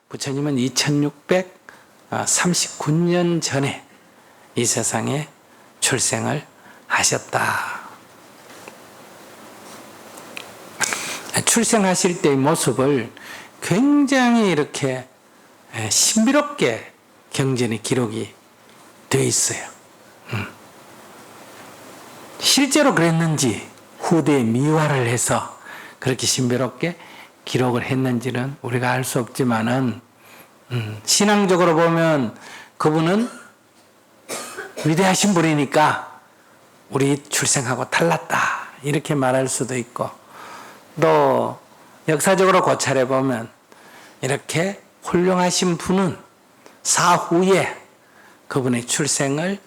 부처님은 2639년 전에 이 세상에 출생을 하셨다. 출생하실 때의 모습을 굉장히 이렇게 신비롭게 경전에 기록이 되어 있어요. 실제로 그랬는지 후대에 미화를 해서 그렇게 신비롭게 기록을 했는지는 우리가 알 수 없지만은 신앙적으로 보면 그분은 위대하신 분이니까 우리 출생하고 달랐다 이렇게 말할 수도 있고, 또 역사적으로 고찰해 보면 이렇게 훌륭하신 분은 사후에 그분의 출생을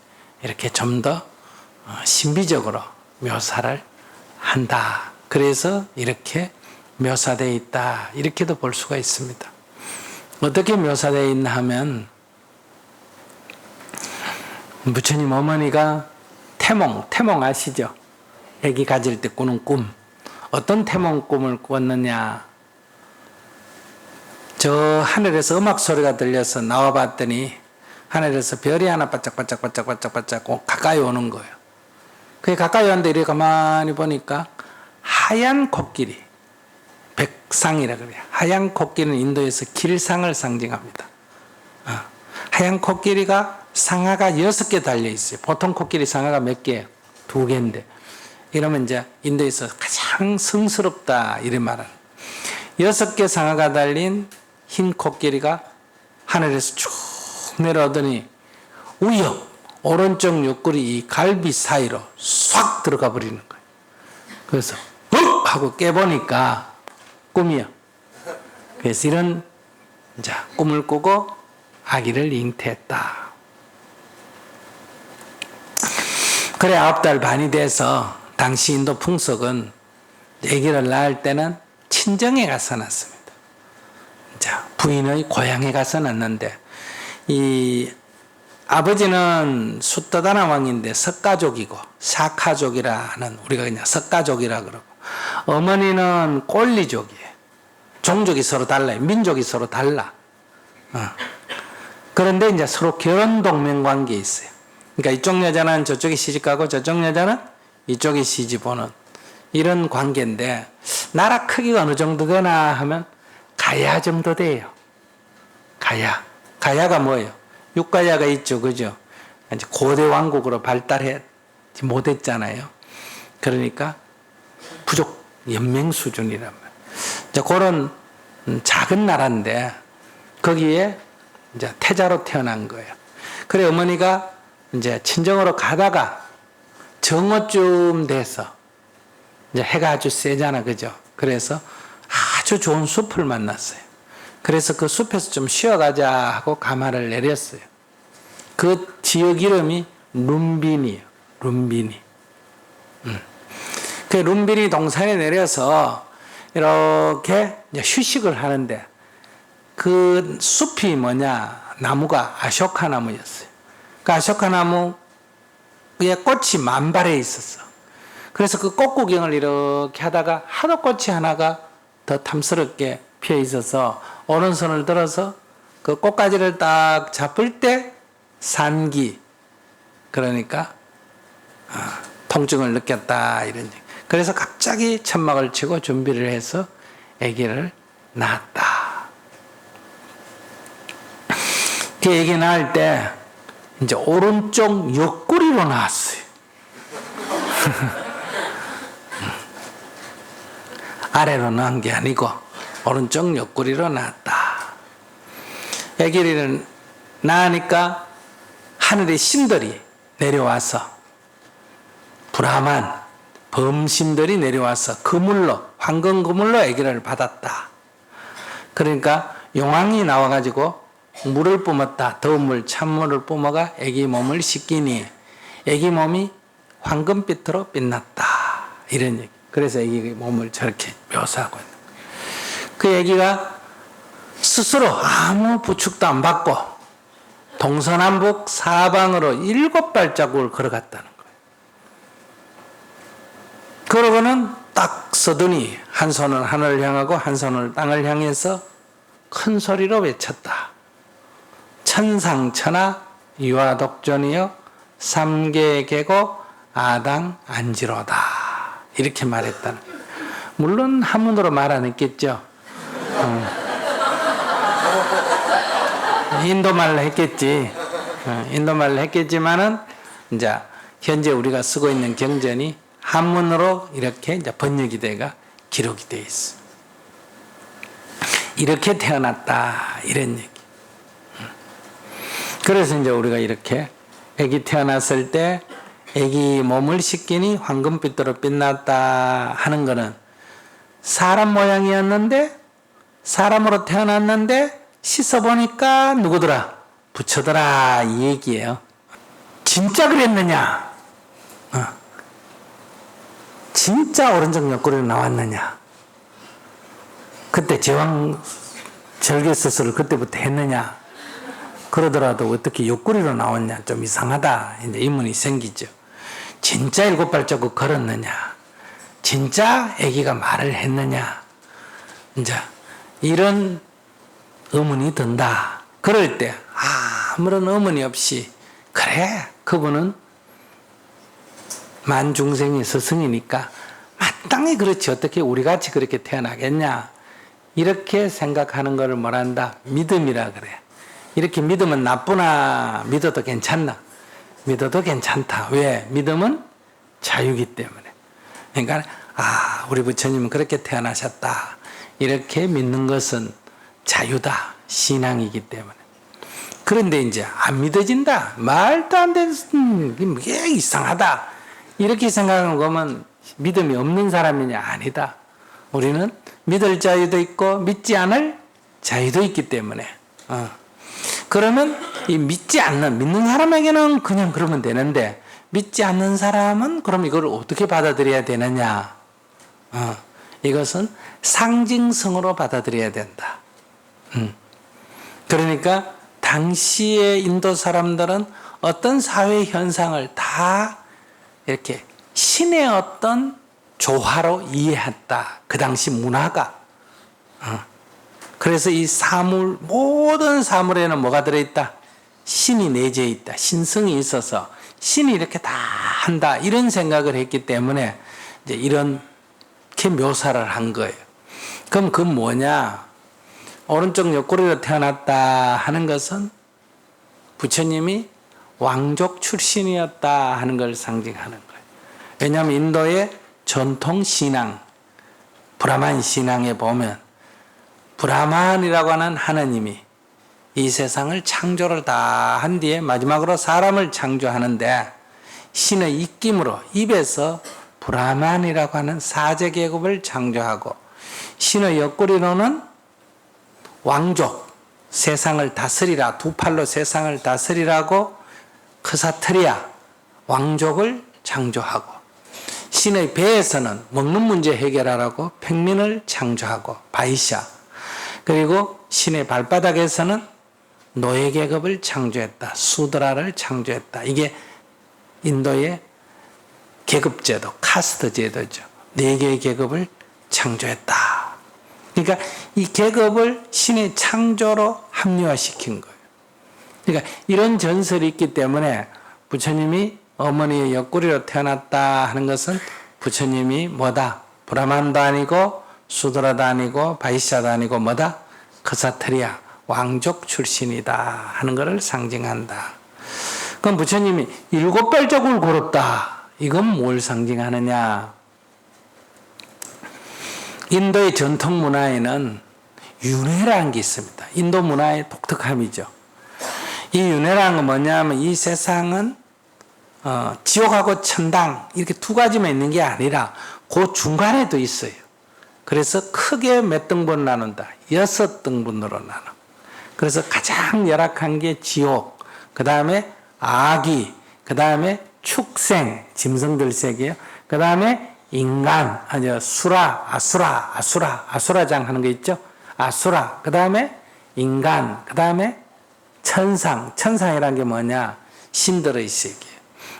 이렇게 좀 더 신비적으로 묘사를 한다. 그래서 이렇게 묘사되어 있다. 이렇게도 볼 수가 있습니다. 어떻게 묘사되어 있나 하면 부처님 어머니가 태몽 아시죠? 아기 가질 때 꾸는 꿈. 어떤 태몽 꿈을 꿨느냐? 저 하늘에서 음악 소리가 들려서 나와 봤더니 하늘에서 별이 하나 반짝반짝 가까이 오는 거예요. 그게 가까이 왔는데 이렇게 가만히 보니까 하얀 코끼리, 백상이라 그래요. 하얀 코끼리는 인도에서 길상을 상징합니다. 하얀 코끼리가 상아가 6개 달려 있어요. 보통 코끼리 상아가 몇 개예요? 2개인데. 이러면 이제 인도에서 가장 성스럽다 이런 말을. 6개 상아가 달린 흰 코끼리가 하늘에서 쭉 내려오더니 우여 오른쪽 옆구리 이 갈비 사이로 싹 들어가 버리는 거예요. 그래서 하고 깨보니까 꿈이야. 그래서 이런 이제 꿈을 꾸고 아기를 잉태했다. 그래 9달 반이 돼서 당시 인도 풍속은 아기를 낳을 때는 친정에 가서 낳습니다. 자, 부인의 고향에 가서 낳는데 이 아버지는 숫다다나 왕인데 석가족이고 사카족이라는 우리가 그냥 석가족이라 그러고, 어머니는 꼴리족이에요. 종족이 서로 달라요. 민족이 서로 달라. 그런데 이제 서로 결혼 동맹 관계에 있어요. 그러니까 이쪽 여자는 저쪽에 시집가고 저쪽 여자는 이쪽에 시집오는 이런 관계인데, 나라 크기가 어느 정도 되나 하면 가야 정도 돼요. 가야가 뭐예요? 육가야가 있죠, 그죠? 이제 고대 왕국으로 발달하지 못했잖아요. 그러니까 부족 연맹 수준이란 말이에요. 이제 그런 작은 나라인데 거기에 이제 태자로 태어난 거예요. 그래 어머니가 이제 친정으로 가다가 정오쯤 돼서 이제 해가 아주 세잖아, 그죠? 그래서 아주 좋은 숲을 만났어요. 그래서 그 숲에서 좀 쉬어가자 하고 가마를 내렸어요. 그 지역 이름이 룸빈이에요. 룸빈이. 그 룸빈이 동산에 내려서 이렇게 이제 휴식을 하는데 그 숲이 뭐냐? 나무가 아쇼카 나무였어요. 그 아쇼카 나무에 꽃이 만발해 있었어. 그래서 그 꽃 구경을 이렇게 하다가 하도 꽃이 하나가 더 탐스럽게 피어 있어서 오른손을 들어서 그 꽃가지를 딱 잡을 때 산기, 그러니까 통증을 느꼈다 이런 얘기. 그래서 갑자기 천막을 치고 준비를 해서 아기를 낳았다. 그 아기 낳을 때 이제 오른쪽 옆구리로 낳았어요. 아래로 낳은 게 아니고 오른쪽 옆구리로 낳았다. 아기를 낳으니까 하늘의 신들이 내려와서 브라만 범신들이 내려와서 그물로, 황금 그물로 아기를 받았다. 그러니까 용왕이 나와가지고 물을 뿜었다. 더운 물, 찬물을 뿜어가 아기 몸을 씻기니 아기 몸이 황금빛으로 빛났다. 이런 얘기. 그래서 아기 몸을 저렇게 묘사하고 있는 거예요. 그 아기가 스스로 아무 부축도 안 받고 동서남북 사방으로 7발자국을 걸어갔다는 거예요. 그러고는 딱 서더니 한 손은 하늘을 향하고 한 손을 땅을 향해서 큰 소리로 외쳤다. 천상천하 유아독존이여 삼계계고 아당 안지로다. 이렇게 말했다는 거예요. 물론 한문으로 말 안 했겠죠. 인도말로 했겠지. 인도말로 했겠지만은 이제 현재 우리가 쓰고 있는 경전이 한문으로 이렇게 이제 번역이 돼가 기록이 돼 있어. 이렇게 태어났다 이런 얘기. 그래서 이제 우리가 이렇게 아기 태어났을 때 아기 몸을 씻기니 황금빛으로 빛났다 하는 거는 사람 모양이었는데 사람으로 태어났는데 씻어보니까 누구더라? 부처더라 이 얘기예요. 진짜 그랬느냐? 진짜 오른쪽 옆구리로 나왔느냐? 그때 제왕 절개 수술을 그때부터 했느냐? 그러더라도 어떻게 옆구리로 나왔냐? 좀 이상하다. 이제 의문이 생기죠. 진짜 7발자국 걸었느냐? 진짜 아기가 말을 했느냐? 이제 이런 의문이 든다. 그럴 때 아무런 의문이 없이 그래 그분은 만중생의 스승이니까 마땅히 그렇지 어떻게 우리같이 그렇게 태어나겠냐 이렇게 생각하는 것을 뭐란다? 믿음이라 그래. 이렇게 믿으면 나쁘나 믿어도 괜찮나? 믿어도 괜찮다. 왜? 믿음은 자유이기 때문에. 그러니까 우리 부처님은 그렇게 태어나셨다. 이렇게 믿는 것은 자유다. 신앙이기 때문에. 그런데 이제 안 믿어진다. 말도 안 되는 게 이상하다. 이렇게 생각하는 거면 믿음이 없는 사람이냐? 아니다. 우리는 믿을 자유도 있고 믿지 않을 자유도 있기 때문에. 그러면 이 믿는 사람에게는 그냥 그러면 되는데 믿지 않는 사람은 그럼 이걸 어떻게 받아들여야 되느냐? 이것은 상징성으로 받아들여야 된다. 그러니까 당시의 인도 사람들은 어떤 사회 현상을 다 이렇게 신의 어떤 조화로 이해했다. 그 당시 문화가. 그래서 이 사물, 모든 사물에는 뭐가 들어있다? 신이 내재해 있다. 신성이 있어서 신이 이렇게 다 한다. 이런 생각을 했기 때문에 이제 이렇게 묘사를 한 거예요. 그럼 그 뭐냐? 오른쪽 옆구리로 태어났다 하는 것은 부처님이 왕족 출신이었다 하는 걸 상징하는 거예요. 왜냐하면 인도의 전통 신앙, 브라만 신앙에 보면 브라만이라고 하는 하나님이 이 세상을 창조를 다 한 뒤에 마지막으로 사람을 창조하는데 신의 입김으로 입에서 브라만이라고 하는 사제 계급을 창조하고 신의 옆구리로는 왕족, 세상을 다스리라, 두 팔로 세상을 다스리라고 크사트리아, 왕족을 창조하고 신의 배에서는 먹는 문제 해결하라고 평민을 창조하고 바이샤, 그리고 신의 발바닥에서는 노예 계급을 창조했다. 수드라를 창조했다. 이게 인도의 계급제도, 카스트 제도죠. 4개의 계급을 창조했다. 그러니까 이 계급을 신의 창조로 합리화시킨 거예요. 그러니까 이런 전설이 있기 때문에 부처님이 어머니의 옆구리로 태어났다 하는 것은 부처님이 뭐다? 브라만도 아니고 수드라도 아니고 바이샤도 아니고 뭐다? 크사트리아 왕족 출신이다 하는 것을 상징한다. 그럼 부처님이 7발자국을 걸었다. 이건 뭘 상징하느냐? 인도의 전통 문화에는 윤회라는 게 있습니다. 인도 문화의 독특함이죠. 이 윤회라는 건 뭐냐면 이 세상은 지옥하고 천당 이렇게 두 가지만 있는 게 아니라 그 중간에도 있어요. 그래서 크게 몇 등분 나눈다. 6등분으로 나눠. 그래서 가장 열악한 게 지옥, 그 다음에 아기, 그 다음에 축생, 짐승들 세계요. 그 다음에 인간, 수라, 아수라장 하는 거 있죠? 아수라, 그 다음에 인간, 그 다음에 천상이라는 게 뭐냐? 신들의 세계.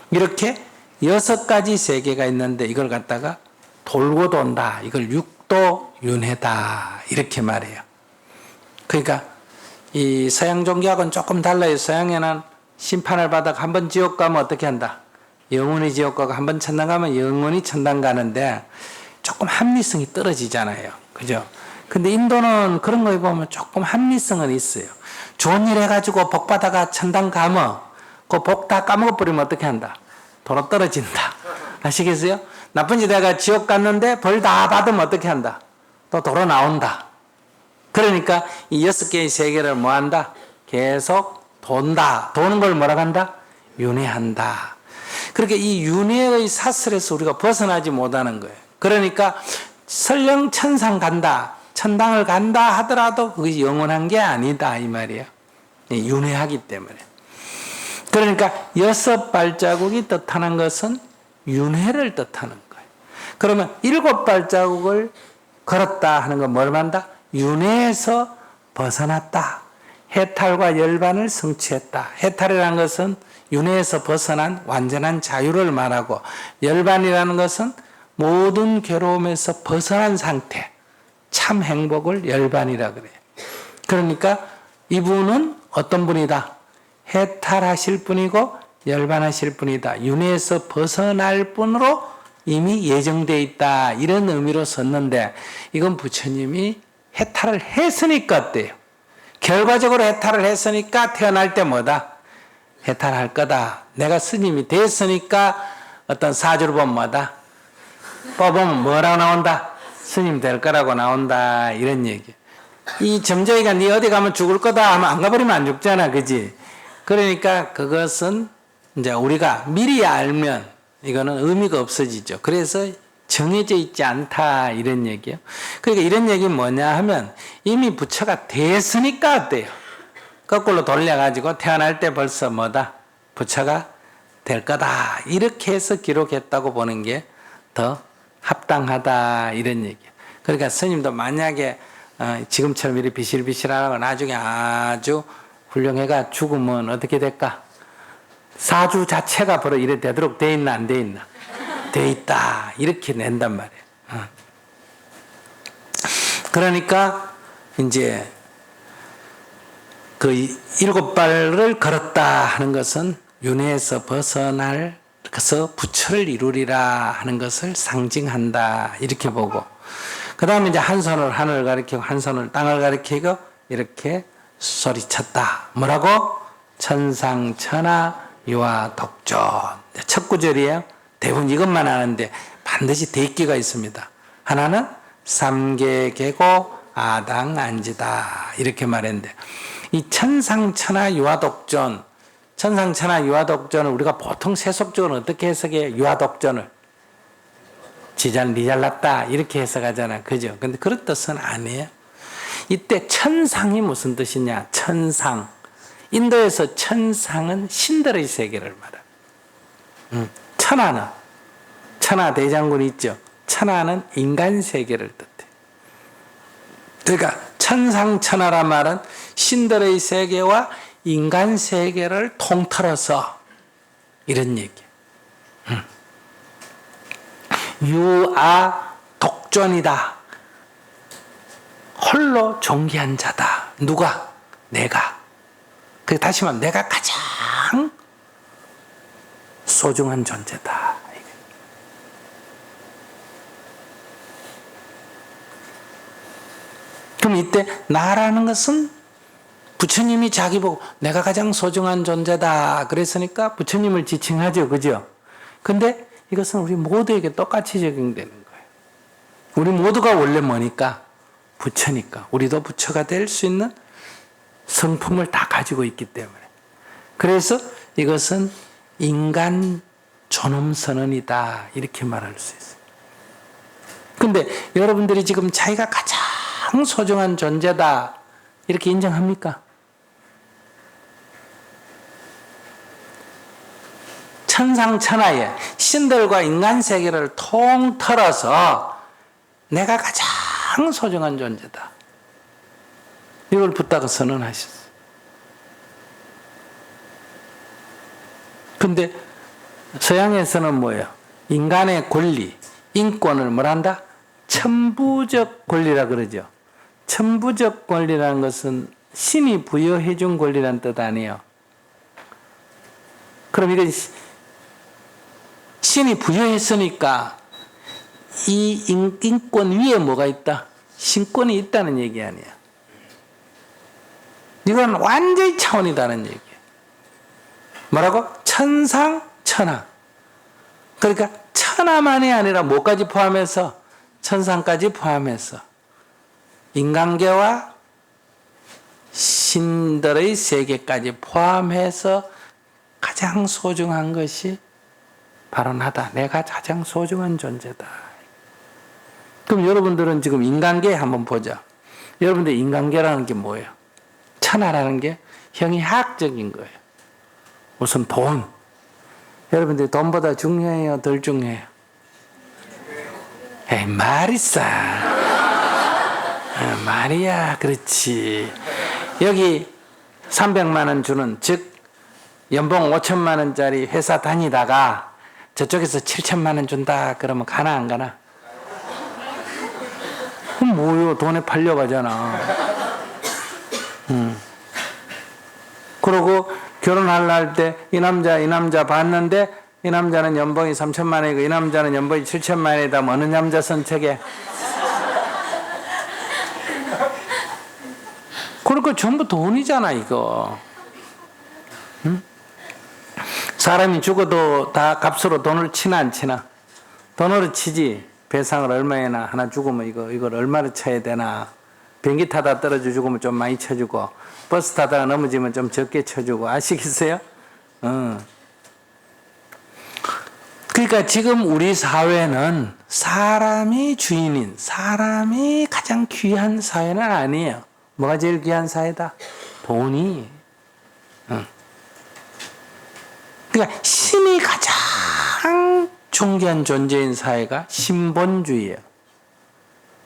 이렇게 6가지 세계가 있는데 이걸 갖다가 돌고 돈다. 이걸 육도윤회다. 이렇게 말해요. 그러니까 이 서양 종교하고는 조금 달라요. 서양에는 심판을 받아 한번 지옥 가면 어떻게 한다? 영원히 지옥 가고 한번 천당 가면 영원히 천당 가는데 조금 합리성이 떨어지잖아요. 그죠? 근데 인도는 그런 거 보면 조금 합리성은 있어요. 좋은 일 해가지고 복 받아가 천당 가면 그 복 다 까먹어버리면 어떻게 한다? 도로 떨어진다. 아시겠어요? 나쁜 짓 해가 지옥 갔는데 벌 다 받으면 어떻게 한다? 또 도로 나온다. 그러니까 이 6개의 세계를 뭐 한다? 계속 돈다. 도는 걸 뭐라고 한다? 윤회한다. 그렇게 이 윤회의 사슬에서 우리가 벗어나지 못하는 거예요. 그러니까 설령 천상 간다, 천당을 간다 하더라도 그것이 영원한 게 아니다 이 말이에요. 윤회하기 때문에. 그러니까 6발자국이 뜻하는 것은 윤회를 뜻하는 거예요. 그러면 7발자국을 걸었다 하는 건 뭘 말한다? 윤회에서 벗어났다. 해탈과 열반을 성취했다. 해탈이라는 것은 윤회에서 벗어난 완전한 자유를 말하고, 열반이라는 것은 모든 괴로움에서 벗어난 상태, 참 행복을 열반이라 그래요. 그러니까 이분은 어떤 분이다? 해탈하실 분이고 열반하실 분이다. 윤회에서 벗어날 분으로 이미 예정되어 있다. 이런 의미로 썼는데, 이건 부처님이 해탈을 했으니까 어때요? 결과적으로 해탈을 했으니까 태어날 때 뭐다? 해탈할 거다. 내가 스님이 됐으니까 어떤 사주를 보면 뭐다? 뽑으면 뭐라고 나온다? 스님 될 거라고 나온다. 이런 얘기. 이 점쟁이가 네 어디 가면 죽을 거다 하면 안 가버리면 안 죽잖아. 그지? 그러니까 그것은 이제 우리가 미리 알면 이거는 의미가 없어지죠. 그래서 정해져 있지 않다. 이런 얘기예요. 그러니까 이런 얘기는 뭐냐 하면 이미 부처가 됐으니까 어때요? 거꾸로 돌려가지고 태어날 때 벌써 뭐다? 부처가 될 거다. 이렇게 해서 기록했다고 보는 게 더 합당하다. 이런 얘기예요. 그러니까 스님도 만약에 지금처럼 이렇게 비실비실하고 나중에 아주 훌륭해가 죽으면 어떻게 될까? 사주 자체가 바로 이래 되도록 돼 있나 안 돼 있나? 돼 있다. 이렇게 낸단 말이에요. 그러니까 이제 그 7발을 걸었다 하는 것은 윤회에서 벗어날 그래서 부처를 이루리라 하는 것을 상징한다. 이렇게 보고, 그 다음에 이제 한 손을 하늘을 가리키고 한 손을 땅을 가리키고 이렇게 소리쳤다. 뭐라고? 천상천하 유아 독존. 첫 구절이에요. 대부분 이것만 아는데 반드시 대기가 있습니다. 하나는 삼계계고 아당안지다. 이렇게 말했는데, 이 천상천하 유아독존, 천상천하 유아독존을 우리가 보통 세속적으로 어떻게 해석해? 유아독존을 지잘 니잘났다 이렇게 해석하잖아. 그죠? 근데 그런 뜻은 아니에요. 이때 천상이 무슨 뜻이냐? 천상. 인도에서 천상은 신들의 세계를 말해요. 천하는, 천하 대장군이 있죠. 천하는 인간 세계를 뜻해. 그러니까 천상천하란 말은 신들의 세계와 인간 세계를 통틀어서 이런 얘기예요. 유아 독존이다. 홀로 존귀한 자다. 누가? 내가. 그 다시 말하면 내가 가장 소중한 존재다. 그럼 이때 나라는 것은 부처님이 자기 보고 내가 가장 소중한 존재다 그랬으니까 부처님을 지칭하죠. 그죠? 근데 이것은 우리 모두에게 똑같이 적용되는 거예요. 우리 모두가 원래 뭐니까? 부처니까. 우리도 부처가 될 수 있는 성품을 다 가지고 있기 때문에. 그래서 이것은 인간 존엄선언이다. 이렇게 말할 수 있어요. 근데 여러분들이 지금 자기가 가장 소중한 존재다. 이렇게 인정합니까? 천상천하에 신들과 인간 세계를 통틀어서 내가 가장 소중한 존재다. 이걸 붙다가 선언하셨어요. 근데 서양에서는 뭐예요? 인간의 권리, 인권을 뭐란다? 천부적 권리라 그러죠. 천부적 권리라는 것은 신이 부여해 준 권리라는 뜻 아니에요. 그럼 이건 신이 부여했으니까 이 인권 위에 뭐가 있다? 신권이 있다는 얘기 아니야. 이건 완전히 차원이 다른 얘기야. 뭐라고? 천상천하. 그러니까 천하만이 아니라 뭐까지 포함해서? 천상까지 포함해서 인간계와 신들의 세계까지 포함해서 가장 소중한 것이 바로 나다. 내가 가장 소중한 존재다. 그럼 여러분들은 지금 인간계 한번 보자. 여러분들 인간계라는 게 뭐예요? 천하라는 게 형이학적인 거예요. 우선 돈. 여러분들 돈보다 중요해요? 덜 중요해요? 에이, 말이싸. 말이야. 그렇지. 여기 300만 원 주는, 즉 연봉 5천만 원짜리 회사 다니다가 저쪽에서 7천만 원 준다 그러면 가나 안 가나? 그럼 뭐요? 돈에 팔려가잖아. 그러고 결혼할 때 이 남자 봤는데 이 남자는 연봉이 3천만 원이고 이 남자는 연봉이 7천만 원이다. 어느 남자 선택해? 그러니까 전부 돈이잖아 이거. 응? 사람이 죽어도 다 값으로 돈을 치나 안 치나? 돈으로 치지. 배상을 얼마나 하나 죽으면 이걸 얼마를 쳐야 되나? 비행기 타다 떨어져 죽으면 좀 많이 쳐주고 버스 타다가 넘어지면 좀 적게 쳐주고 아시겠어요? 그러니까 지금 우리 사회는 사람이 주인인, 사람이 가장 귀한 사회는 아니에요. 뭐가 제일 귀한 사회다? 돈이. 그러니까 신이 가장 존귀한 존재인 사회가 신본주의예요.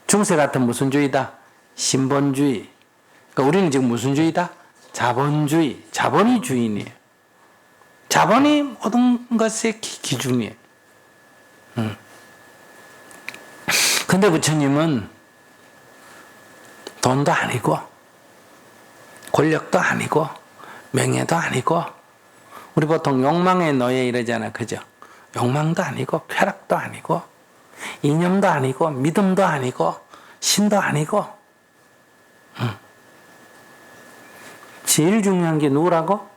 중세 같은 무슨 주의다? 신본주의. 그러니까 우리는 지금 무슨 주의다? 자본주의. 자본이 주인이에요. 자본이 모든 것의 기준이에요. 근데 부처님은 돈도 아니고 권력도 아니고 명예도 아니고 우리 보통 욕망의 노예 이러잖아. 그죠? 욕망도 아니고 쾌락도 아니고 이념도 아니고 믿음도 아니고 신도 아니고 제일 중요한 게 누구라고?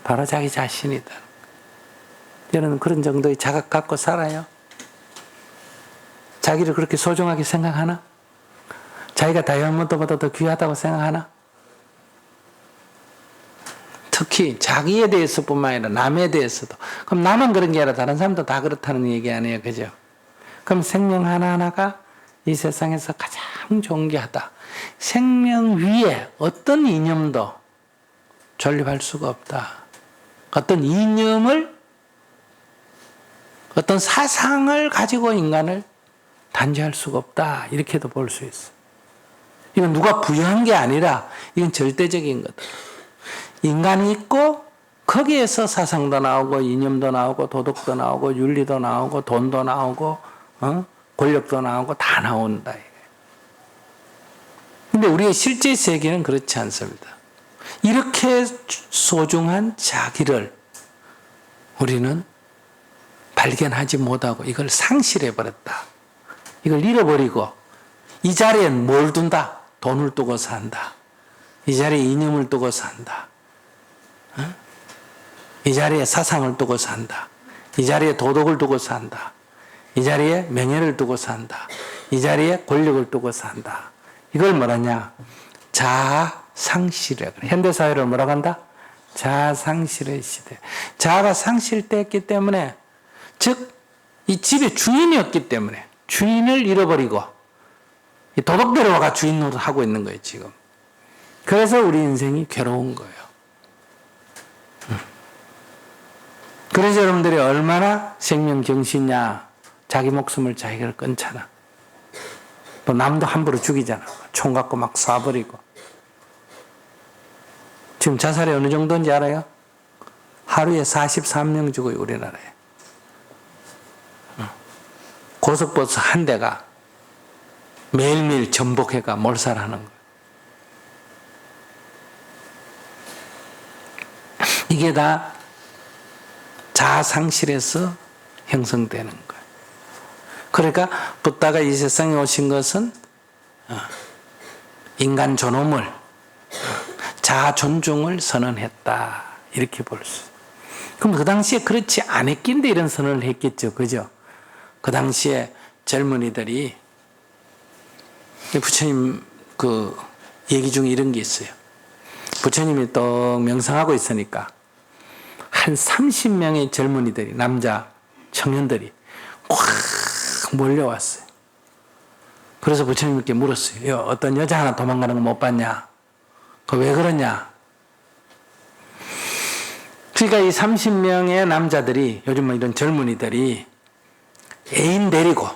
바로 자기 자신이다. 여러분 그런 정도의 자각 갖고 살아요? 자기를 그렇게 소중하게 생각하나? 자기가 다이아몬드보다 더 귀하다고 생각하나? 특히 자기에 대해서뿐만 아니라 남에 대해서도. 그럼 나만 그런 게 아니라 다른 사람도 다 그렇다는 얘기 아니에요. 그죠? 그럼 생명 하나하나가 이 세상에서 가장 존귀하다. 생명 위에 어떤 이념도 존립할 수가 없다. 어떤 이념을, 어떤 사상을 가지고 인간을 단죄할 수가 없다. 이렇게도 볼 수 있어. 이건 누가 부여한 게 아니라 이건 절대적인 거다. 인간이 있고 거기에서 사상도 나오고 이념도 나오고 도덕도 나오고 윤리도 나오고 돈도 나오고 권력도 나오고 다 나온다. 근데 우리의 실제 세계는 그렇지 않습니다. 이렇게 소중한 자기를 우리는 발견하지 못하고 이걸 상실해버렸다. 이걸 잃어버리고 이 자리엔 뭘 둔다? 돈을 두고 산다. 이 자리에 이념을 두고 산다. 이 자리에 사상을 두고 산다. 이 자리에 도덕을 두고 산다. 이 자리에 명예를 두고 산다. 이 자리에 권력을 두고 산다. 이걸 뭐라냐? 자아 상실이라고 그래. 현대사회를 뭐라고 한다? 자아 상실의 시대. 자아가 상실됐기 때문에, 즉 이 집의 주인이 없기 때문에 주인을 잃어버리고 도덕대로가 주인으로 하고 있는 거예요 지금. 그래서 우리 인생이 괴로운 거예요. 그래서 여러분들이 얼마나 생명경시냐. 자기 목숨을 자기가 끊잖아. 또 남도 함부로 죽이잖아. 총 갖고 막 쏴버리고. 지금 자살이 어느 정도인지 알아요? 하루에 43명 죽어요 우리나라에. 고속버스 한 대가 매일매일 전복해가 몰살하는 거예요. 이게 다 자아상실에서 형성되는 거예요. 그러니까 붓다가 이 세상에 오신 것은 인간 존엄을, 자아 존중을 선언했다, 이렇게 볼 수 있어요. 그럼 그 당시에 그렇지 않았긴데 이런 선언을 했겠죠, 그죠? 그 당시에 젊은이들이, 부처님 그 얘기 중에 이런 게 있어요. 부처님이 또 명상하고 있으니까 한 30명의 젊은이들이, 남자 청년들이 확 몰려왔어요. 그래서 부처님께 물었어요. 어떤 여자 하나 도망가는 거 못 봤냐? 그 왜 그러냐? 그러니까 이 30명의 남자들이, 요즘 이런 젊은이들이 애인 데리고,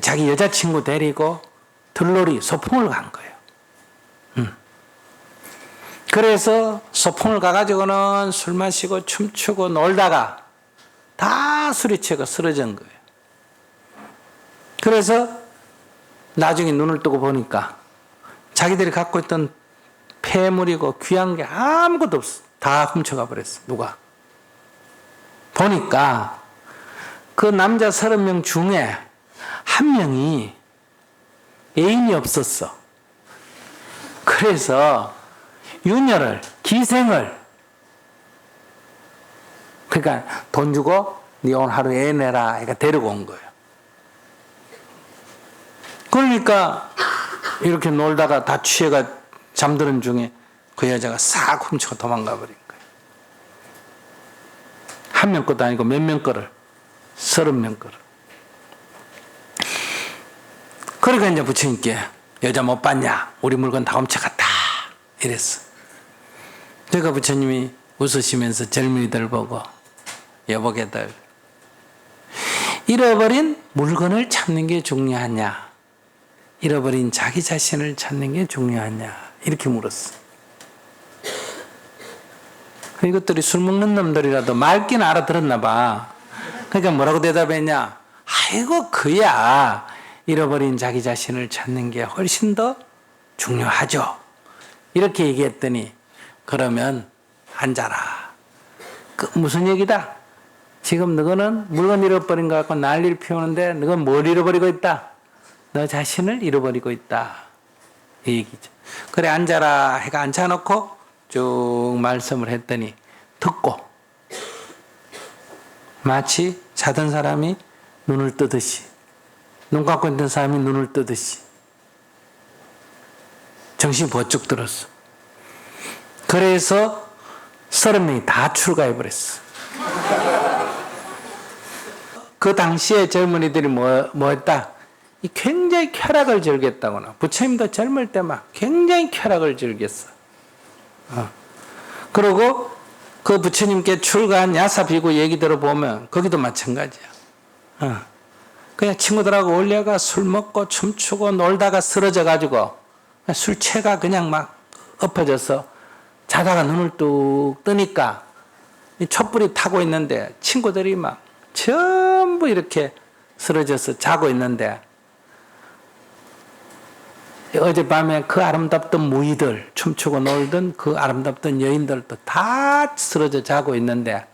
자기 여자친구 데리고 들놀이, 소풍을 간 거예요. 그래서 소풍을 가가지고는 술 마시고 춤추고 놀다가 다 술이 취해서 쓰러진 거예요. 그래서 나중에 눈을 뜨고 보니까 자기들이 갖고 있던 폐물이고 귀한 게 아무것도 없어. 다 훔쳐가 버렸어. 누가? 보니까 그 남자 30명 중에 한 명이 애인이 없었어. 그래서 유녀를, 기생을, 그러니까 돈 주고 네 오늘 하루 애 내라, 그러니까 데리고 온 거예요. 그러니까 이렇게 놀다가 다 취해가 잠드는 중에 그 여자가 싹 훔치고 도망가 버린 거예요. 한 명 것도 아니고 몇 명 거를, 30명 거를. 그러니까 이제 부처님께 여자 못 봤냐? 우리 물건 다 훔쳐갔다, 이랬어. 그러니까 부처님이 웃으시면서 젊은이들 보고, 여보게들, 잃어버린 물건을 찾는 게 중요하냐? 잃어버린 자기 자신을 찾는 게 중요하냐? 이렇게 물었어. 이것들이 술 먹는 놈들이라도 맑긴 알아들었나 봐. 그러니까 뭐라고 대답했냐? 아이고, 그야 잃어버린 자기 자신을 찾는 게 훨씬 더 중요하죠. 이렇게 얘기했더니, 그러면 앉아라. 무슨 얘기다? 지금 너는 물건 잃어버린 것 같고 난리를 피우는데 너는 뭘 잃어버리고 있다? 너 자신을 잃어버리고 있다, 이 얘기죠. 그래, 앉아라 해가 앉혀놓고 쭉 말씀을 했더니 듣고 마치 자던 사람이 눈을 뜨듯이, 눈 감고 있는 사람이 눈을 뜨듯이 정신이 번쩍 들었어. 그래서 30명이 다 출가해버렸어. 그 당시에 젊은이들이 뭐 했다? 굉장히 쾌락을 즐겼다거나, 부처님도 젊을 때 막 굉장히 쾌락을 즐겼어. 그리고 그 부처님께 출가한 야사비구 얘기 들어보면 거기도 마찬가지야. 그냥 친구들하고 올려가 술 먹고 춤추고 놀다가 쓰러져가지고 술 취가 그냥 막 엎어져서 자다가 눈을 뚝 뜨니까 촛불이 타고 있는데 친구들이 막 전부 이렇게 쓰러져서 자고 있는데, 어젯밤에 그 아름답던 무의들, 춤추고 놀던 그 아름답던 여인들도 다 쓰러져 자고 있는데,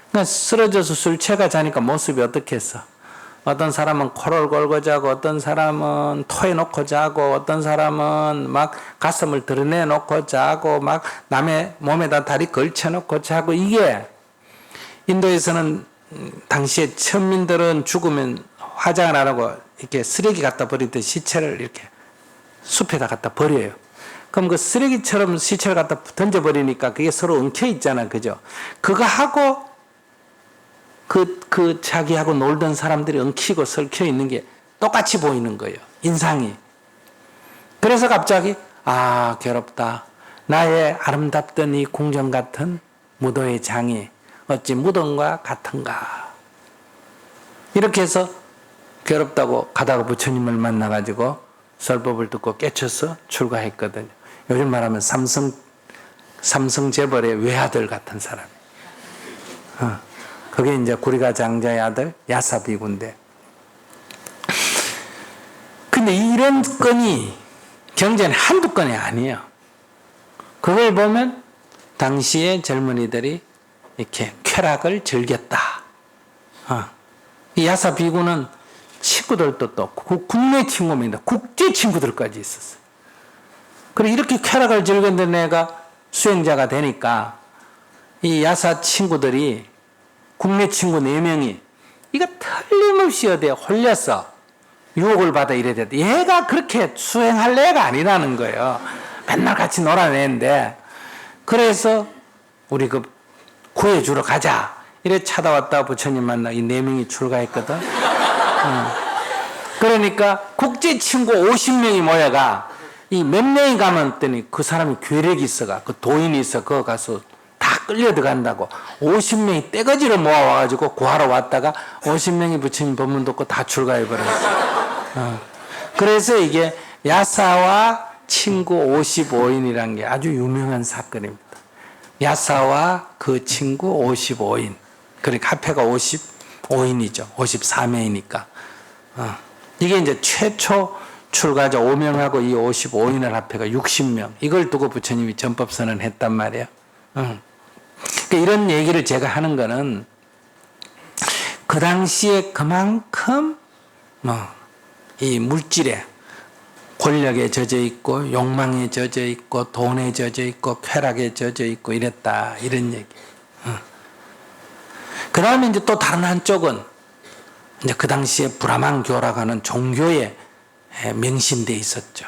그러니까 쓰러져서 술 취가 자니까 모습이 어떻겠어? 어떤 사람은 코를 골고 자고, 어떤 사람은 토해놓고 자고, 어떤 사람은 막 가슴을 드러내놓고 자고, 막 남의 몸에다 다리 걸쳐놓고 자고. 이게 인도에서는 당시에 천민들은 죽으면 화장을 안 하고 이렇게 쓰레기 갖다 버리듯 시체를 이렇게 숲에다 갖다 버려요. 그럼 그 쓰레기처럼 시체를 갖다 던져버리니까 그게 서로 엉켜 있잖아, 그죠? 그거 하고 그 자기하고 놀던 사람들이 엉키고 설켜 있는 게 똑같이 보이는 거예요, 인상이. 그래서 갑자기, 아, 괴롭다. 나의 아름답던 이 궁전 같은 무도의 장이 어찌 무덤과 같은가. 이렇게 해서 괴롭다고 가다가 부처님을 만나가지고 설법을 듣고 깨쳐서 출가했거든요. 요즘 말하면 삼성 재벌의 외아들 같은 사람. 그게 이제 구리가 장자의 아들 야사비구인데, 그런데 이런 건이 경제는 한두 건이 아니에요. 그걸 보면 당시의 젊은이들이 이렇게 쾌락을 즐겼다. 이 야사 비구는 친구들도 또 국내 친구입니다. 국제 친구들까지 있었어요. 그리고 이렇게 쾌락을 즐겼는데 내가 수행자가 되니까 이 야사 친구들이 국내 친구 4명이 이거 틀림없이 어디에 홀려서 유혹을 받아 이래야 돼. 얘가 그렇게 수행할 애가 아니라는 거예요. 맨날 같이 놀아내는데. 그래서 우리 그 구해주러 가자. 이래 찾아왔다 부처님 만나 이 4명이 출가했거든. 그러니까 국제 친구 50명이 모여가 이 몇 명이 가면 했더니 그 사람이 괴력이 있어가 그 도인이 있어 그거 가서 다 끌려 들어간다고 50명이 떼거지로 모아와가지고 구하러 왔다가 50명이 부처님 법문 듣고 다 출가해버렸어. 그래서 이게 야사와 친구 55인이라는 게 아주 유명한 사건입니다. 야사와 그 친구 55인. 그러니까 합해가 55인이죠. 54명이니까. 이게 이제 최초 출가자 5명하고 이 55인을 합해가 60명. 이걸 두고 부처님이 전법선언 했단 말이에요. 그러니까 이런 얘기를 제가 하는 거는 그 당시에 그만큼 이 물질에 권력에 젖어 있고 욕망에 젖어 있고 돈에 젖어 있고 쾌락에 젖어 있고 이랬다 이런 얘기. 그 다음에 이제 또 다른 한쪽은 이제 그 당시에 브라만교라고 하는 종교에 명심돼 있었죠.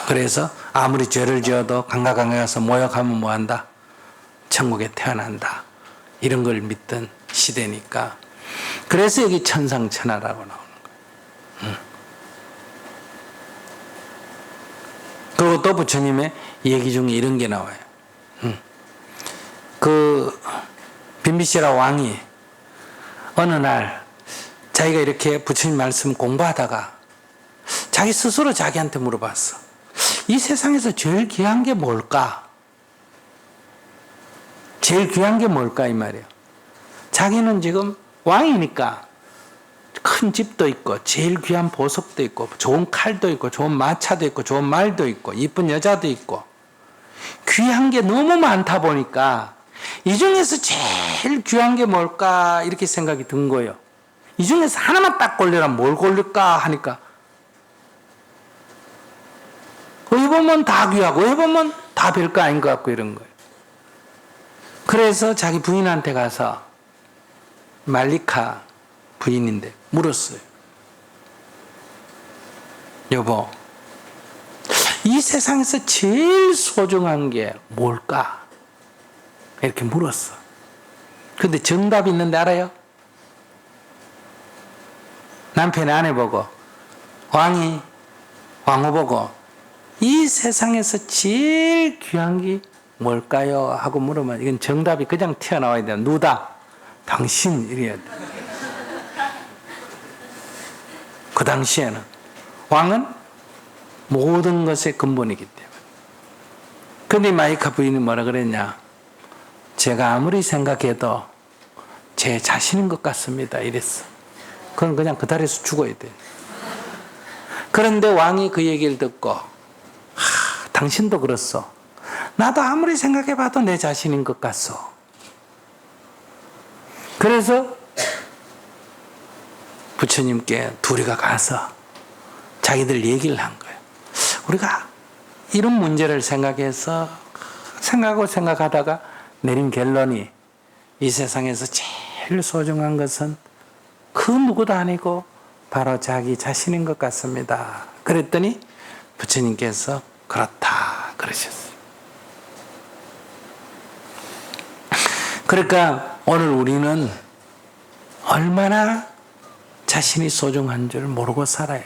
그래서 아무리 죄를 지어도 강가강에 가서 모욕하면 뭐한다? 천국에 태어난다. 이런 걸 믿던 시대니까. 그래서 여기 천상천하라고 나오는 거예요. 그리고 또 부처님의 얘기 중에 이런 게 나와요. 그 빈비시라 왕이 어느 날 자기가 이렇게 부처님 말씀 공부하다가 자기 스스로 자기한테 물어봤어. 이 세상에서 제일 귀한 게 뭘까? 제일 귀한 게 뭘까 이 말이에요. 자기는 지금 왕이니까 큰 집도 있고 제일 귀한 보석도 있고 좋은 칼도 있고 좋은 마차도 있고 좋은 말도 있고 이쁜 여자도 있고 귀한 게 너무 많다 보니까 이 중에서 제일 귀한 게 뭘까 이렇게 생각이 든 거예요. 이 중에서 하나만 딱 고르라면 뭘 고를까 하니까 왜 보면 다 귀하고 왜 보면 다 별거 아닌 것 같고 이런 거예요. 그래서 자기 부인한테 가서 말리카 부인인데 물었어요. 여보, 이 세상에서 제일 소중한 게 뭘까? 이렇게 물었어. 근데 정답이 있는데 알아요? 남편이 아내 보고 왕후 보고 이 세상에서 제일 귀한 게 뭘까요? 하고 물으면 이건 정답이 그냥 튀어나와야 돼요. 누다? 당신 이래야 돼. 그 당시에는 왕은 모든 것의 근본이기 때문에. 근데 마이카 부인이 뭐라 그랬냐? 제가 아무리 생각해도 제 자신인 것 같습니다. 이랬어. 그건 그냥 그 자리에서 죽어야 돼. 그런데 왕이 그 얘기를 듣고 당신도 그렇소. 나도 아무리 생각해봐도 내 자신인 것 같소. 그래서 부처님께 둘이가 가서 자기들 얘기를 한 거예요. 우리가 이런 문제를 생각해서 생각하고 생각하다가 내린 결론이 이 세상에서 제일 소중한 것은 그 누구도 아니고 바로 자기 자신인 것 같습니다. 그랬더니 부처님께서 그렇다 그러셨어요. 그러니까 오늘 우리는 얼마나 자신이 소중한 줄 모르고 살아요.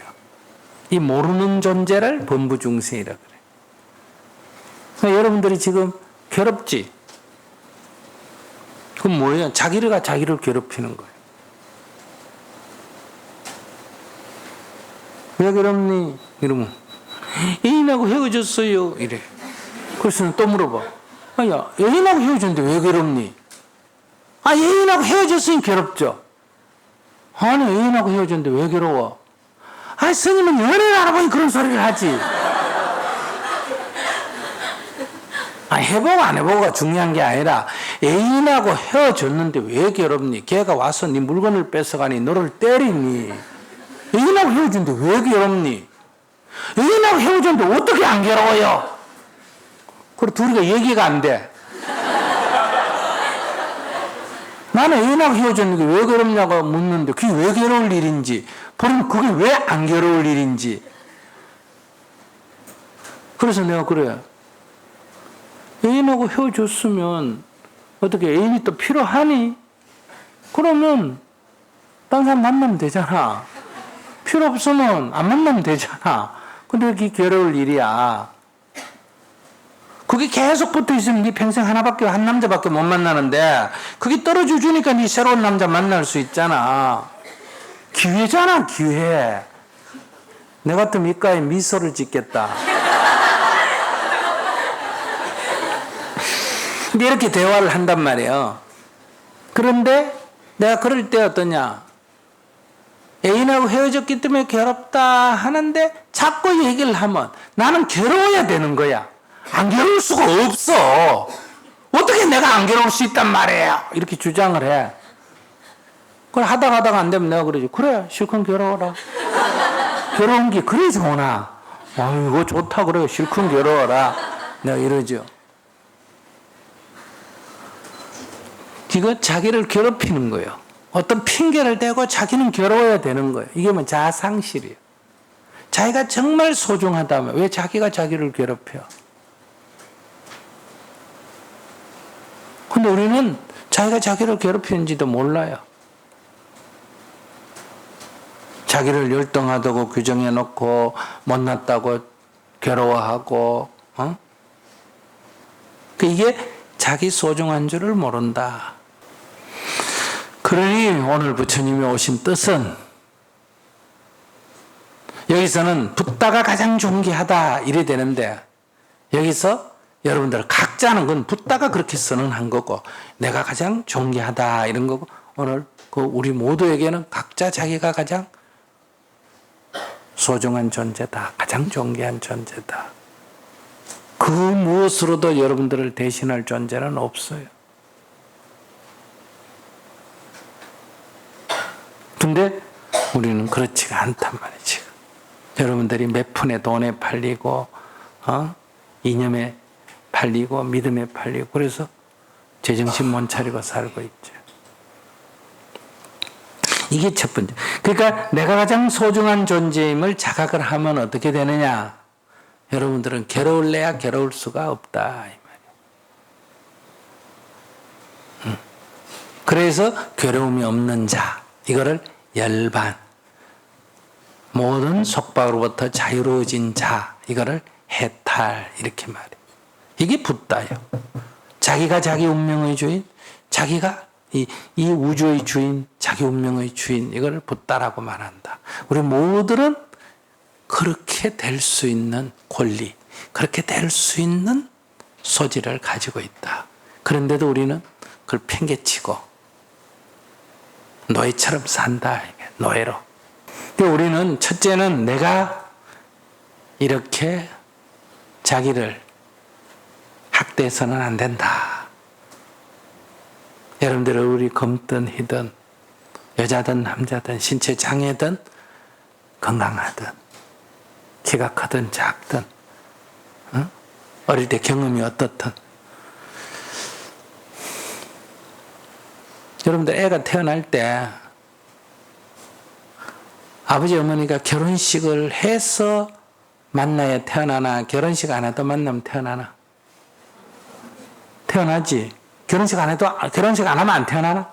이 모르는 존재를 범부중생이라 그래요. 그러니까 여러분들이 지금 괴롭지? 그럼 뭐예요? 자기가 자기를 괴롭히는 거예요. 왜 괴롭니? 이러면 애인하고 헤어졌어요. 이래. 그래서 또 물어봐. 야, 애인하고 헤어졌는데 왜 괴롭니? 애인하고 헤어졌으니 괴롭죠. 아니, 애인하고 헤어졌는데 왜 괴로워? 아니, 스님은 연애를 알아보니 그런 소리를 하지. 해보고 안 해보고가 중요한 게 아니라 애인하고 헤어졌는데 왜 괴롭니? 걔가 와서 네 물건을 뺏어가니 너를 때리니? 애인하고 헤어졌는데 왜 괴롭니? 애인하고 헤어졌는데 어떻게 안 괴로워요? 그리고 둘이가 얘기가 안 돼. 나는 애인하고 헤어졌는데 왜 괴롭냐고 묻는데 그게 왜 괴로울 일인지, 그럼 그게 왜 안 괴로울 일인지. 그래서 내가 그래. 애인하고 헤어졌으면 어떻게 애인이 또 필요하니? 그러면 딴 사람 만나면 되잖아. 필요 없으면 안 만나면 되잖아. 근데 그게 괴로울 일이야. 그게 계속 붙어 있으면 네 평생 한 남자밖에 못 만나는데 그게 떨어져 주니까 네 새로운 남자 만날 수 있잖아. 기회잖아, 기회. 내 같으면 입가에 미소를 짓겠다. 근데 이렇게 대화를 한단 말이에요. 그런데 내가 그럴 때 어떠냐? 애인하고 헤어졌기 때문에 괴롭다 하는데 자꾸 얘기를 하면 나는 괴로워야 되는 거야. 안 괴로울 수가 없어. 어떻게 내가 안 괴로울 수 있단 말이에요. 이렇게 주장을 해. 그걸 하다가 안 되면 내가 그러지. 그래, 실컷 괴로워라. 괴로운 게 그래 좋으나. 이거 좋다 그래. 실컷 괴로워라. 내가 이러죠. 이거 자기를 괴롭히는 거예요. 어떤 핑계를 대고 자기는 괴로워야 되는 거예요. 이게 뭐 자아상실이에요. 자기가 정말 소중하다면 왜 자기가 자기를 괴롭혀? 근데 우리는 자기가 자기를 괴롭히는지도 몰라요. 자기를 열등하다고 규정해놓고 못났다고 괴로워하고, 이게 자기 소중한 줄을 모른다. 그러니 오늘 부처님이 오신 뜻은 여기서는 붓다가 가장 존귀하다 이래 되는데 여기서 여러분들 각자는 건 붓다가 그렇게 선언한 거고 내가 가장 존귀하다 이런 거고 오늘 우리 모두에게는 각자 자기가 가장 소중한 존재다. 가장 존귀한 존재다. 그 무엇으로도 여러분들을 대신할 존재는 없어요. 근데 우리는 그렇지가 않단 말이지. 여러분들이 몇 푼의 돈에 팔리고 이념에 팔리고 믿음에 팔리고 그래서 제정신 못 차리고 살고 있죠. 이게 첫 번째. 그러니까 내가 가장 소중한 존재임을 자각을 하면 어떻게 되느냐? 여러분들은 괴로울래야 괴로울 수가 없다 이 말이에요. 그래서 괴로움이 없는 자 이거를 열반 모든 속박으로부터 자유로워진 자 이거를 해탈 이렇게 말해요. 이게 붓다예요. 자기가 자기 운명의 주인, 자기가 이 우주의 주인, 자기 운명의 주인 이걸 붓다라고 말한다. 우리 모두는 그렇게 될 수 있는 권리, 그렇게 될 수 있는 소질을 가지고 있다. 그런데도 우리는 그걸 팽개치고 노예처럼 산다. 노예로. 우리는 첫째는 내가 이렇게 자기를 학대해서는 안 된다. 여러분들 우리 검든 희든 여자든 남자든 신체 장애든 건강하든 키가 크든 작든 어릴 때 경험이 어떻든 여러분들 애가 태어날 때 아버지 어머니가 결혼식을 해서 만나야 태어나나 결혼식 안 해도 만나면 태어나나? 태어나지. 결혼식 안 하면 안 태어나나?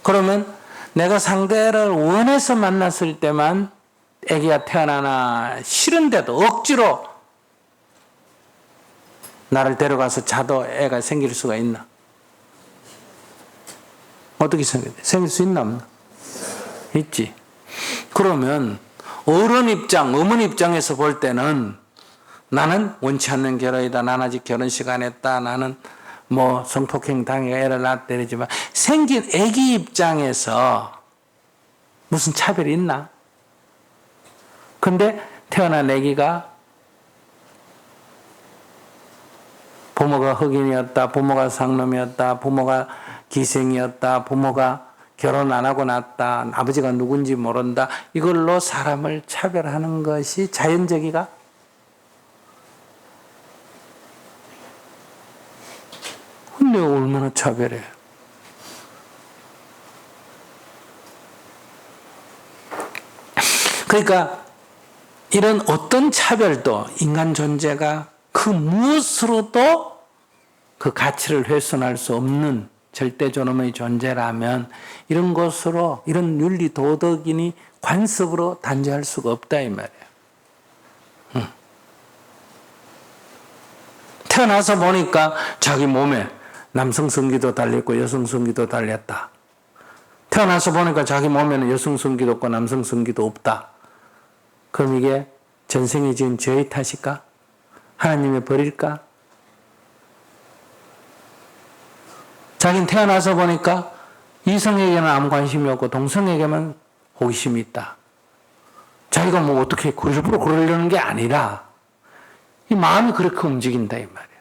그러면 내가 상대를 원해서 만났을 때만 애기가 태어나나 싫은데도 억지로 나를 데려가서 자도 애가 생길 수가 있나? 어떻게 생길 수 있나 없나? 있지. 그러면 어른 입장, 어머니 입장에서 볼 때는 나는 원치 않는 결혼이다. 난 아직 결혼식 안 했다. 나는 뭐 성폭행 당해 애를 낳았다 이러지만 생긴 애기 입장에서 무슨 차별이 있나? 근데 태어난 아기가 부모가 흑인이었다, 부모가 상놈이었다, 부모가 기생이었다, 부모가 결혼 안 하고 낳았다, 아버지가 누군지 모른다, 이걸로 사람을 차별하는 것이 자연적이가? 근데 얼마나 차별해? 그러니까 이런 어떤 차별도 인간 존재가 그 무엇으로도 그 가치를 훼손할 수 없는 절대존엄의 존재라면 이런 것으로, 이런 윤리 도덕이니 관습으로 단죄할 수가 없다 이 말이에요. 태어나서 보니까 자기 몸에 남성 성기도 달렸고 여성 성기도 달렸다. 태어나서 보니까 자기 몸에는 여성 성기도 없고 남성 성기도 없다. 그럼 이게 전생에 지은 죄의 탓일까? 하나님이 버릴까? 자기는 태어나서 보니까 이성에게는 아무 관심이 없고 동성에게만 호기심이 있다. 자기가 뭐 어떻게 일부러 그러려는 게 아니라 이 마음이 그렇게 움직인다 이 말이에요.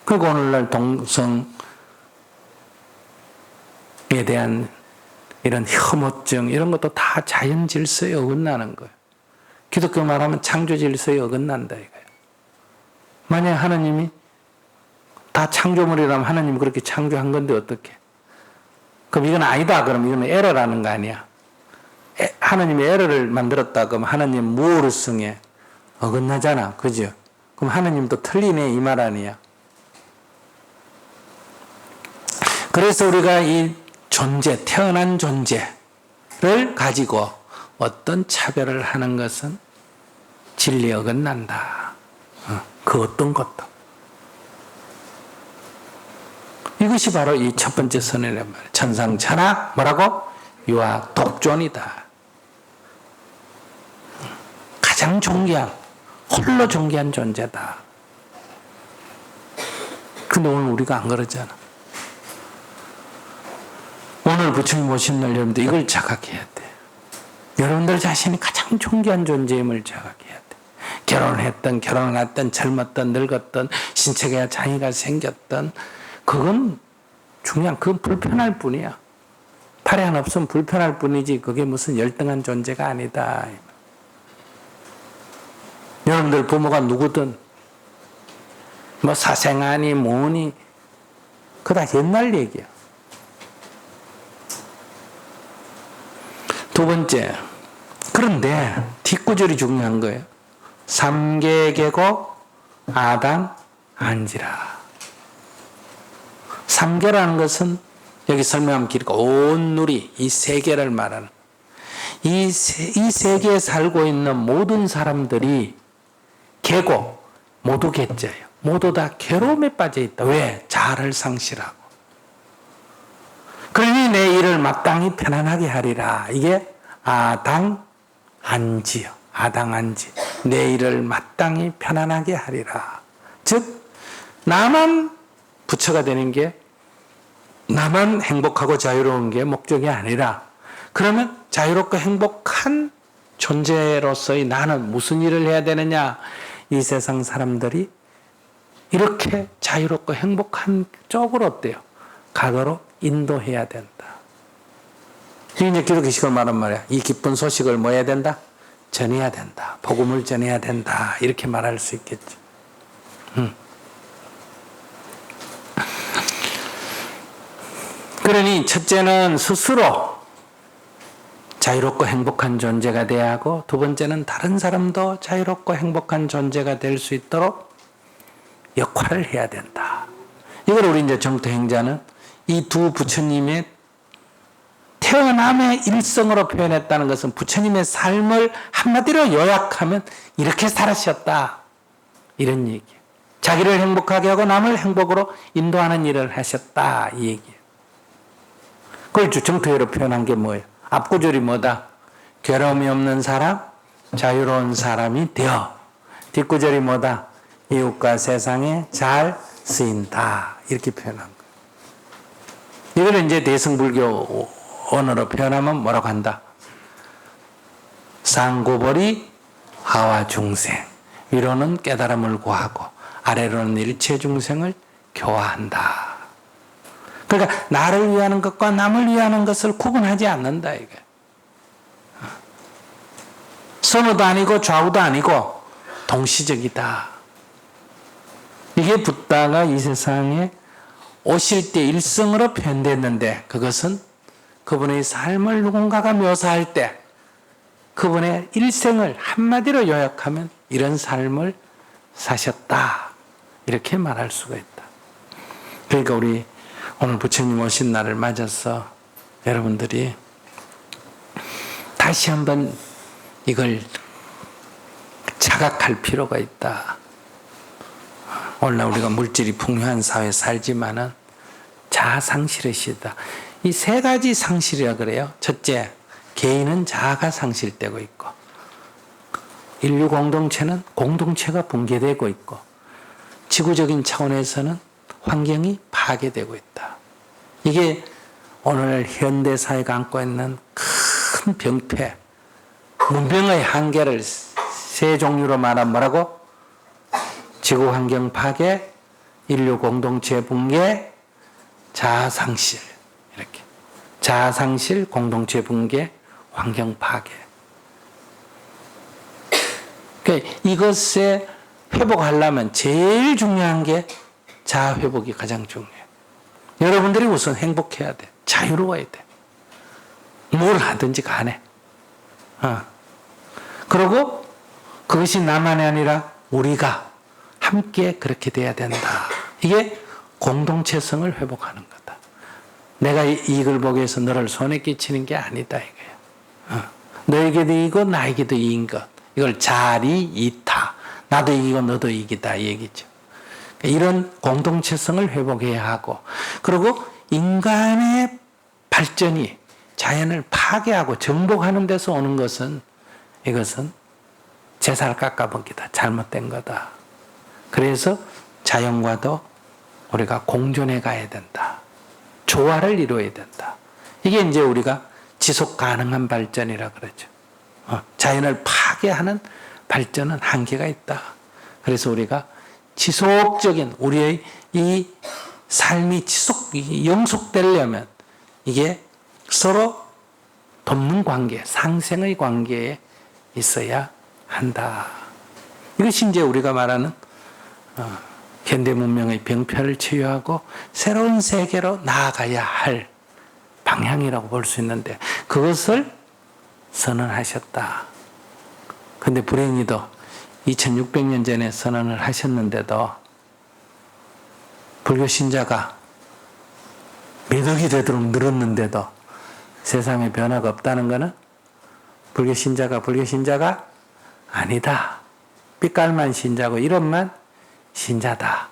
그리고 오늘날 동성에 대한 이런 혐오증 이런 것도 다 자연 질서에 어긋나는 거예요. 기독교 말하면 창조 질서에 어긋난다 이거예요. 만약 하나님이 다 창조물이라면 하나님이 그렇게 창조한 건데 어떻게? 그럼 이건 아니다. 그럼 이건 에러라는 거 아니야. 하나님이 에러를 만들었다. 그럼 하나님 무오르성에 어긋나잖아. 그죠? 그럼 하나님도 틀리네 이 말 아니야. 그래서 우리가 이 존재, 태어난 존재를 가지고 어떤 차별을 하는 것은 진리에 어긋난다. 그 어떤 것도. 이것이 바로 이 첫 번째 선언이란 말이에요. 천상천하 뭐라고? 유아 독존이다. 가장 존귀한, 홀로 존귀한 존재다. 근데 오늘 우리가 안 그러잖아. 오늘 부처님 오신 날 여러분들 이걸 자각해야 돼. 여러분들 자신이 가장 존귀한 존재임을 자각해야 돼. 결혼했던, 결혼을 했던, 젊었던, 늙었던, 신체가 장애가 생겼던 그건 중요한, 그건 불편할 뿐이야. 팔이 하나 없으면 불편할 뿐이지 그게 무슨 열등한 존재가 아니다. 여러분들 부모가 누구든 뭐 사생아니 뭐니 그거 다 옛날 얘기야. 두 번째, 그런데 뒷구절이 중요한 거예요. 삼계계고 아당 안지라. 삼계라는 것은 여기 설명하면 길고 온 누리, 이 세계를 말하는 이 세계에 살고 있는 모든 사람들이 계고 모두 계자예요. 모두 다 괴로움에 빠져 있다. 왜? 자아를 상실하고. 그러니 내 일을 마땅히 편안하게 하리라. 이게 아당안지요. 아당안지. 내 일을 마땅히 편안하게 하리라. 즉 나만 부처가 되는 게, 나만 행복하고 자유로운 게 목적이 아니라, 그러면 자유롭고 행복한 존재로서의 나는 무슨 일을 해야 되느냐? 이 세상 사람들이 이렇게 자유롭고 행복한 쪽으로 어때요? 과거로 인도해야 된다. 이게 이제 기독교식으로 말한 말이야. 이 기쁜 소식을 뭐 해야 된다? 전해야 된다. 복음을 전해야 된다. 이렇게 말할 수 있겠죠. 그러니 첫째는 스스로 자유롭고 행복한 존재가 돼야 하고, 두 번째는 다른 사람도 자유롭고 행복한 존재가 될 수 있도록 역할을 해야 된다. 이걸 우리 이제 정토행자는 이 두 부처님의 태어남의 일성으로 표현했다는 것은 부처님의 삶을 한마디로 요약하면 이렇게 살으셨다. 이런 얘기예요. 자기를 행복하게 하고 남을 행복으로 인도하는 일을 하셨다. 이 얘기예요. 그걸 정토회로 표현한 게 뭐예요? 앞구절이 뭐다? 괴로움이 없는 사람, 자유로운 사람이 되어. 뒷구절이 뭐다? 이웃과 세상에 잘 쓰인다. 이렇게 표현한 거예요. 이거는 이제 대승불교 언어로 표현하면 뭐라고 한다? 상고벌이 하와 중생. 위로는 깨달음을 구하고 아래로는 일체 중생을 교화한다. 그러니까 나를 위하는 것과 남을 위하는 것을 구분하지 않는다 이게. 선우도 아니고 좌우도 아니고 동시적이다. 이게 붓다가 이 세상에 오실 때 일성으로 표현됐는데 그것은 그분의 삶을 누군가가 묘사할 때 그분의 일생을 한마디로 요약하면 이런 삶을 사셨다. 이렇게 말할 수가 있다. 그러니까 우리 오늘 부처님 오신 날을 맞아서 여러분들이 다시 한번 이걸 자각할 필요가 있다. 오늘날 우리가 물질이 풍요한 사회에 살지만은 자아 상실의 시대다. 이 세 가지 상실이라 그래요. 첫째, 개인은 자아가 상실되고 있고, 인류 공동체는 공동체가 붕괴되고 있고, 지구적인 차원에서는 환경이 파괴되고 있다. 이게 오늘 현대사회가 안고 있는 큰 병폐, 문명의 한계를 세 종류로 말하면 뭐라고? 지구환경 파괴, 인류 공동체 붕괴, 자아상실. 이렇게. 자아상실, 공동체 붕괴, 환경 파괴. 그러니까 이것에 회복하려면 제일 중요한 게 자아 회복이 가장 중요해요. 여러분들이 우선 행복해야 돼. 자유로워야 돼. 뭘 하든지 간에. 그리고 그것이 나만이 아니라 우리가 함께 그렇게 돼야 된다. 이게 공동체성을 회복하는 거다. 내가 이익을 보기 위해서 너를 손에 끼치는 게 아니다 이거예요. 너에게도 이익이고 나에게도 이익인 것. 이걸 자리 이타. 나도 이기고 너도 이기다 이 얘기죠. 이런 공동체성을 회복해야 하고, 그리고 인간의 발전이 자연을 파괴하고 정복하는 데서 오는 것은 이것은 제살 깎아먹기다. 잘못된 거다. 그래서 자연과도 우리가 공존해 가야 된다. 조화를 이루어야 된다. 이게 이제 우리가 지속 가능한 발전이라 그러죠. 자연을 파괴하는 발전은 한계가 있다. 그래서 우리가 지속적인 우리의 이 삶이 영속되려면 이게 서로 돕는 관계, 상생의 관계에 있어야 한다. 이것이 이제 우리가 말하는 현대 문명의 병폐를 치유하고 새로운 세계로 나아가야 할 방향이라고 볼 수 있는데 그것을 선언하셨다. 근데 불행히도 2600년 전에 선언을 하셨는데도 불교 신자가 몇 억이 되도록 늘었는데도 세상에 변화가 없다는 것은 불교 신자가 아니다. 삐깔만 신자고 이름만 신자다.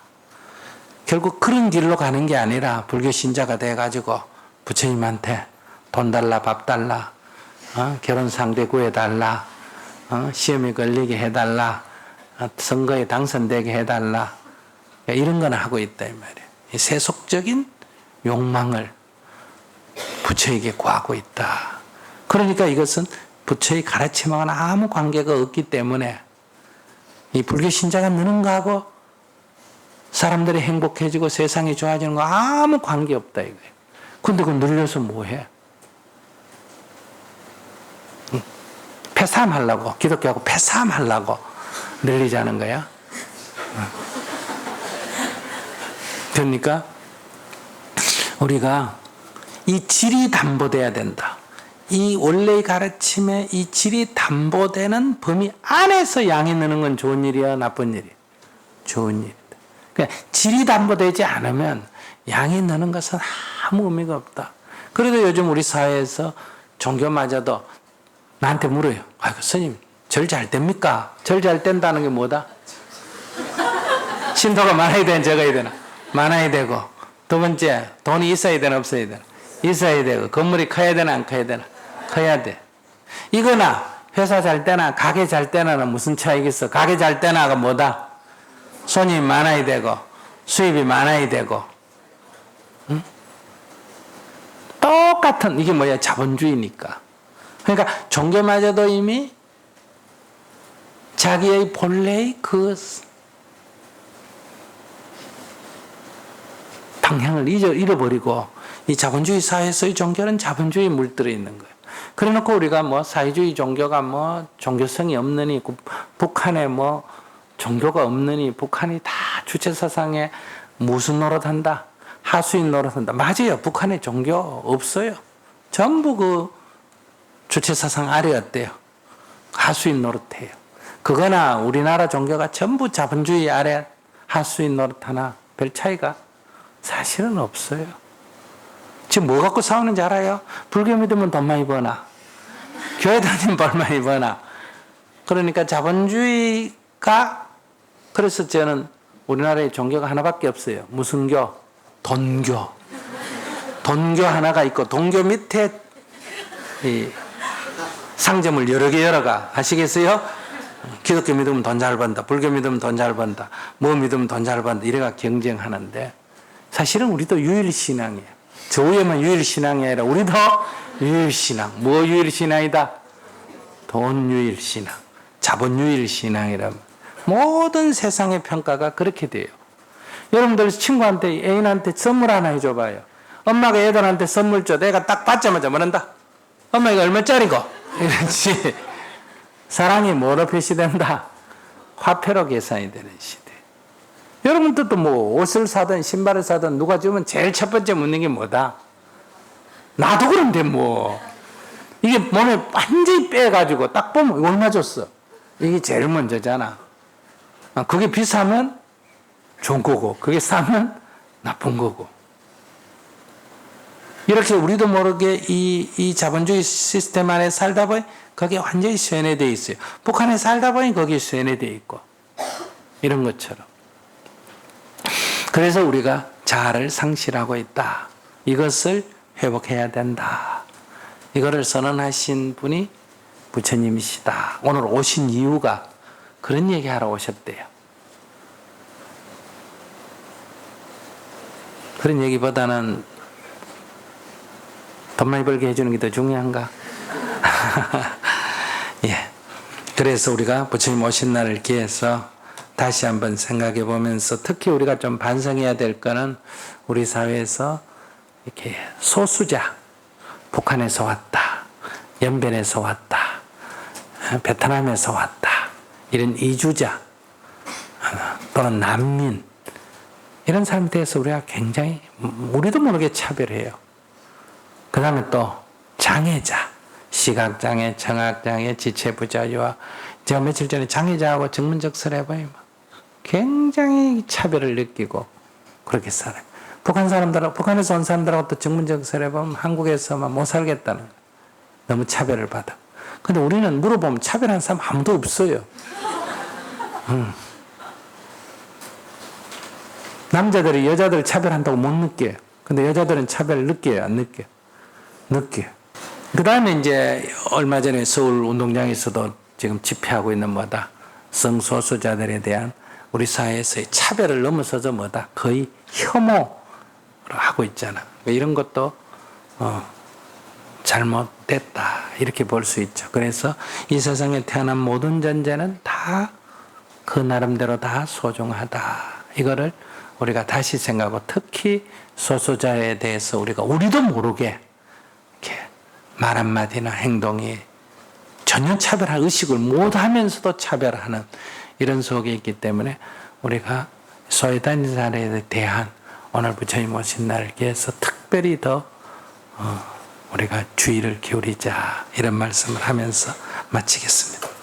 결국 그런 길로 가는 게 아니라 불교 신자가 돼가지고 부처님한테 돈 달라, 밥 달라, 결혼 상대 구해달라, 시험에 걸리게 해달라, 선거에 당선되게 해달라, 이런 건 하고 있다 이 말이에요. 이 세속적인 욕망을 부처에게 구하고 있다. 그러니까 이것은 부처의 가르침하고는 아무 관계가 없기 때문에 이 불교 신자가 느는 거하고 사람들이 행복해지고 세상이 좋아지는 거 아무 관계 없다 이거예요. 근데 그거 늘려서 뭐해? 폐사함하려고, 기독교하고 폐사함하려고 늘리자는 거야. 그러니까 우리가 이 질이 담보돼야 된다. 이 원래의 가르침에 이 질이 담보되는 범위 안에서 양이 느는 건 좋은 일이야, 나쁜 일이야? 좋은 일이다. 그러니까 질이 담보되지 않으면 양이 느는 것은 아무 의미가 없다. 그래도 요즘 우리 사회에서 종교마저도 나한테 물어요. 아이고, 스님, 절 잘 됩니까? 절 잘 된다는 게 뭐다? 신도가 많아야 되나, 적어야 되나? 많아야 되고, 두 번째, 돈이 있어야 되나, 없어야 되나? 있어야 되고, 건물이 커야 되나, 안 커야 되나? 커야 돼. 이거나, 회사 잘 되나, 가게 잘 되나는 무슨 차이겠어? 가게 잘 되나가 뭐다? 손님이 많아야 되고, 수입이 많아야 되고, 응? 똑같은 이게 뭐야? 자본주의니까. 그러니까 종교마저도 이미 자기의 본래의 그 방향을 잃어버리고 이 자본주의 사회에서의 종교는 자본주의에 물들어 있는 거예요. 그래 놓고 우리가 뭐 사회주의 종교가 뭐 종교성이 없느니 북한에 뭐 종교가 없느니 북한이 다 주체사상에 무슨 노릇한다? 하수인 노릇한다. 맞아요. 북한에 종교 없어요. 전부 그 주체사상 아래였대요. 하수인 노릇해요. 그거나 우리나라 종교가 전부 자본주의 아래 하수인 노릇하나 별 차이가 사실은 없어요. 지금 뭐 갖고 싸우는지 알아요? 불교 믿으면 돈 많이 버나? 교회 다니면 벌 많이 버나? 그러니까 자본주의가, 그래서 저는 우리나라에 종교가 하나밖에 없어요. 무슨 교? 돈교. 돈교 하나가 있고, 돈교 밑에 이 상점을 여러 개 열어가. 아시겠어요? 기독교 믿으면 돈 잘 번다. 불교 믿으면 돈 잘 번다. 뭐 믿으면 돈 잘 번다. 이래가 경쟁하는데, 사실은 우리도 유일신앙이에요. 저 위에만 유일신앙이 아니라 우리도 유일신앙. 뭐 유일신앙이다? 돈 유일신앙. 자본 유일신앙이라면 모든 세상의 평가가 그렇게 돼요. 여러분들 친구한테, 애인한테 선물 하나 해줘봐요. 엄마가 애들한테 선물 줘. 내가 딱 받자마자 뭐란다? 엄마 이거 얼마짜리고? 이러지. 사랑이 뭐로 표시된다? 화폐로 계산이 되는 시대. 여러분들도 뭐 옷을 사든 신발을 사든 누가 주면 제일 첫 번째 묻는 게 뭐다? 나도 그런데 뭐. 이게 몸에 완전히 빼가지고 딱 보면 얼마 줬어? 이게 제일 먼저잖아. 그게 비싸면 좋은 거고, 그게 싸면 나쁜 거고. 이렇게 우리도 모르게 이 자본주의 시스템 안에 살다 보니 거기에 완전히 쇠뇌되어 있어요. 북한에 살다 보니 거기에 쇠뇌되어 있고. 이런 것처럼. 그래서 우리가 자아를 상실하고 있다. 이것을 회복해야 된다. 이거를 선언하신 분이 부처님이시다. 오늘 오신 이유가 그런 얘기하러 오셨대요. 그런 얘기보다는 돈 많이 벌게 해주는 게 더 중요한가? 예. 그래서 우리가 부처님 오신 날을 기해서 다시 한번 생각해 보면서 특히 우리가 좀 반성해야 될 거는 우리 사회에서 이렇게 소수자, 북한에서 왔다, 연변에서 왔다, 베트남에서 왔다, 이런 이주자 또는 난민, 이런 사람에 대해서 우리가 굉장히 우리도 모르게 차별해요. 그 다음에 또 장애자, 시각장애, 청각장애, 지체부자유와 제가 며칠 전에 장애자하고 정문적설 해봐요. 굉장히 차별을 느끼고 그렇게 살아요. 북한에서 온 사람들하고 또 정문적설 해보면 한국에서만 못 살겠다는 거예요. 너무 차별을 받아. 근데 우리는 물어보면 차별하는 사람 아무도 없어요. 남자들이 여자들을 차별한다고 못 느껴요. 근데 여자들은 차별을 느껴요, 안 느껴요? 느껴요. 그 다음에 이제 얼마 전에 서울 운동장에서도 지금 집회하고 있는 뭐다? 성소수자들에 대한 우리 사회에서의 차별을 넘어서서 뭐다? 거의 혐오를 하고 있잖아. 이런 것도 잘못됐다. 이렇게 볼 수 있죠. 그래서 이 세상에 태어난 모든 존재는 다 그 나름대로 다 소중하다. 이거를 우리가 다시 생각하고 특히 소수자에 대해서 우리도 모르게 이렇게 말 한마디나 행동이 전혀 차별할 의식을 못하면서도 차별하는 이런 속에 있기 때문에 우리가 소외된 사람에 대한 오늘 부처님 오신 날을 위해서 특별히 더 우리가 주의를 기울이자 이런 말씀을 하면서 마치겠습니다.